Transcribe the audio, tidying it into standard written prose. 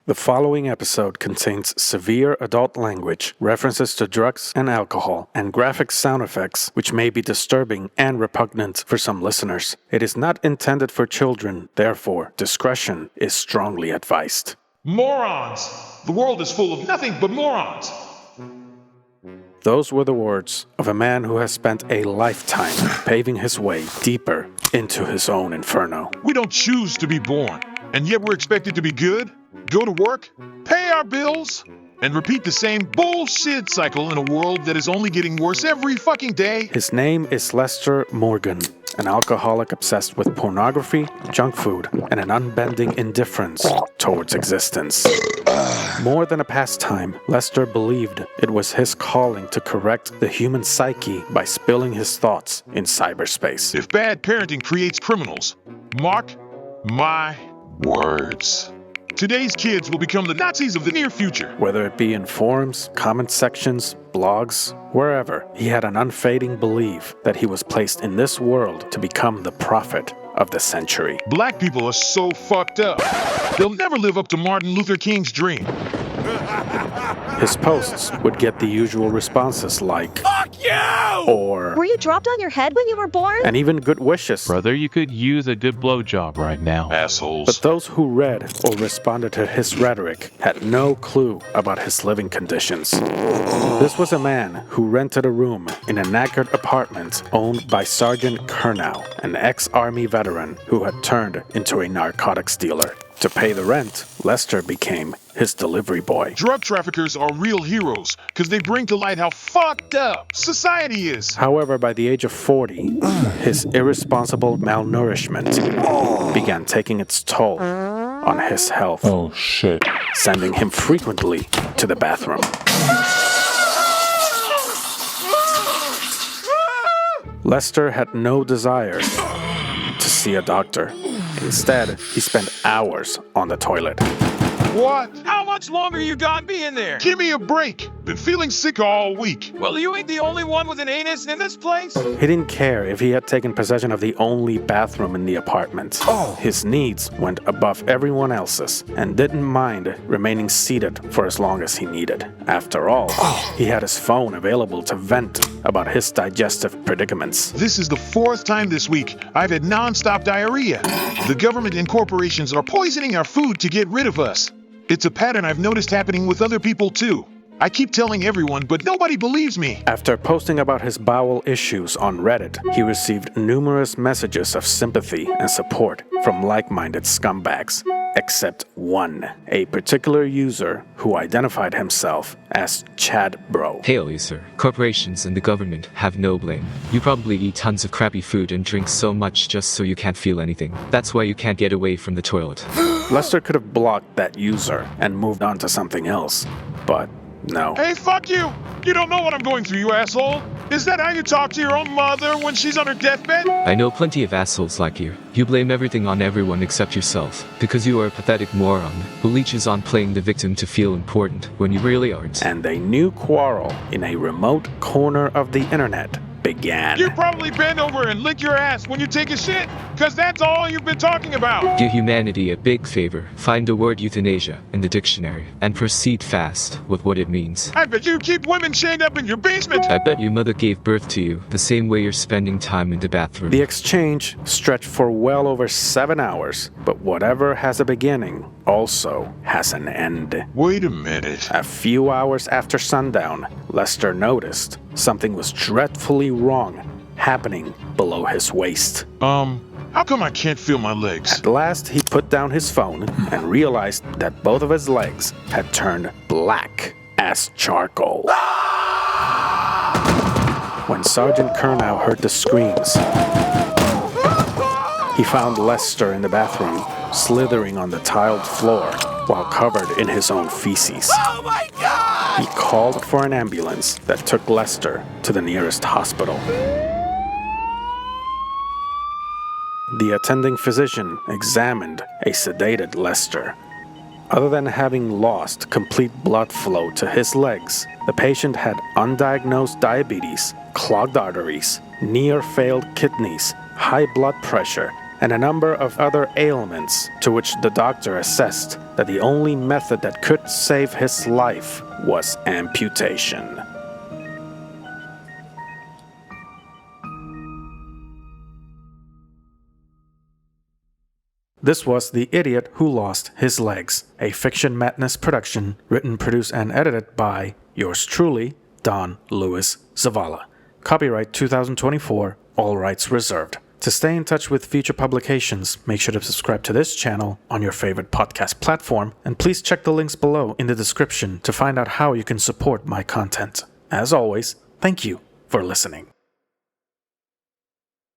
The following episode contains severe adult language, references to drugs and alcohol, and graphic sound effects which may be disturbing and repugnant for some listeners. It is not intended for children, therefore, discretion is strongly advised. Morons! The world is full of nothing but morons! Those were the words of a man who has spent a lifetime paving his way deeper into his own inferno. We don't choose to be born, and yet we're expected to be good, go to work, pay our bills, and repeat the same bullshit cycle in a world that is only getting worse every fucking day. His name is Lester Morgan, an alcoholic obsessed with pornography, junk food, and an unbending indifference towards existence. More than a pastime, Lester believed it was his calling to correct the human psyche by spilling his thoughts in cyberspace. If bad parenting creates criminals, mark my words. Today's kids will become the Nazis of the near future. Whether it be in forums, comment sections, blogs, wherever, he had an unfading belief that he was placed in this world to become the prophet of the century. Black people are so fucked up. They'll never live up to Martin Luther King's dream. His posts would get the usual responses like, "Fuck you!" or, "Were you dropped on your head when you were born?" and even good wishes. "Brother, you could use a good blowjob right now." Assholes. But those who read or responded to his rhetoric had no clue about his living conditions. This was a man who rented a room in a knackered apartment owned by Sergeant Kernow, an ex-army veteran who had turned into a narcotics dealer. To pay the rent, Lester became his delivery boy. Drug traffickers are real heroes because they bring to light how fucked up society is. However, by the age of 40, his irresponsible malnourishment began taking its toll on his health. Oh shit. Sending him frequently to the bathroom. Lester had no desire to see a doctor. Instead, he spent hours on the toilet. What? How much longer you got me in there? Give me a break. Been feeling sick all week. Well, you ain't the only one with an anus in this place. He didn't care if he had taken possession of the only bathroom in the apartment. His needs went above everyone else's and didn't mind remaining seated for as long as he needed. After all, he had his phone available to vent about his digestive predicaments. This is the 4th time this week I've had non-stop diarrhea. The government and corporations are poisoning our food to get rid of us. It's a pattern I've noticed happening with other people too. I keep telling everyone, but nobody believes me. After posting about his bowel issues on Reddit, he received numerous messages of sympathy and support from like-minded scumbags. Except one, a particular user who identified himself as Chad Bro. Hail you, sir. Corporations and the government have no blame. You probably eat tons of crappy food and drink so much just so you can't feel anything. That's why you can't get away from the toilet. Lester could have blocked that user and moved on to something else, but no. Hey, fuck you! You don't know what I'm going through, you asshole! Is that how you talk to your own mother when she's on her deathbed? I know plenty of assholes like you. You blame everything on everyone except yourself, because you are a pathetic moron who leeches on playing the victim to feel important when you really aren't. And a new quarrel in a remote corner of the internet began. You probably bend over and lick your ass when you take a shit, cause that's all you've been talking about. Do humanity a big favor. Find the word euthanasia in the dictionary and proceed fast with what it means. I bet you keep women chained up in your basement. I bet your mother gave birth to you the same way you're spending time in the bathroom. The exchange stretched for well over 7 hours, but whatever has a beginning also has an end. Wait a minute. A few hours after sundown, Lester noticed something was dreadfully wrong happening below his waist. How come I can't feel my legs? At last, he put down his phone and realized that both of his legs had turned black as charcoal. When Sergeant Kernow heard the screams, he found Lester in the bathroom, slithering on the tiled floor while covered in his own feces. Oh my God! He called for an ambulance that took Lester to the nearest hospital. The attending physician examined a sedated Lester. Other than having lost complete blood flow to his legs, the patient had undiagnosed diabetes, clogged arteries, near-failed kidneys, high blood pressure, and a number of other ailments, to which the doctor assessed that the only method that could save his life was amputation. This was The Idiot Who Lost His Legs, a Fiction Madness production, written, produced, and edited by yours truly, Don Luis Zavala. Copyright 2024, all rights reserved. To stay in touch with future publications, make sure to subscribe to this channel on your favorite podcast platform, and please check the links below in the description to find out how you can support my content. As always, thank you for listening.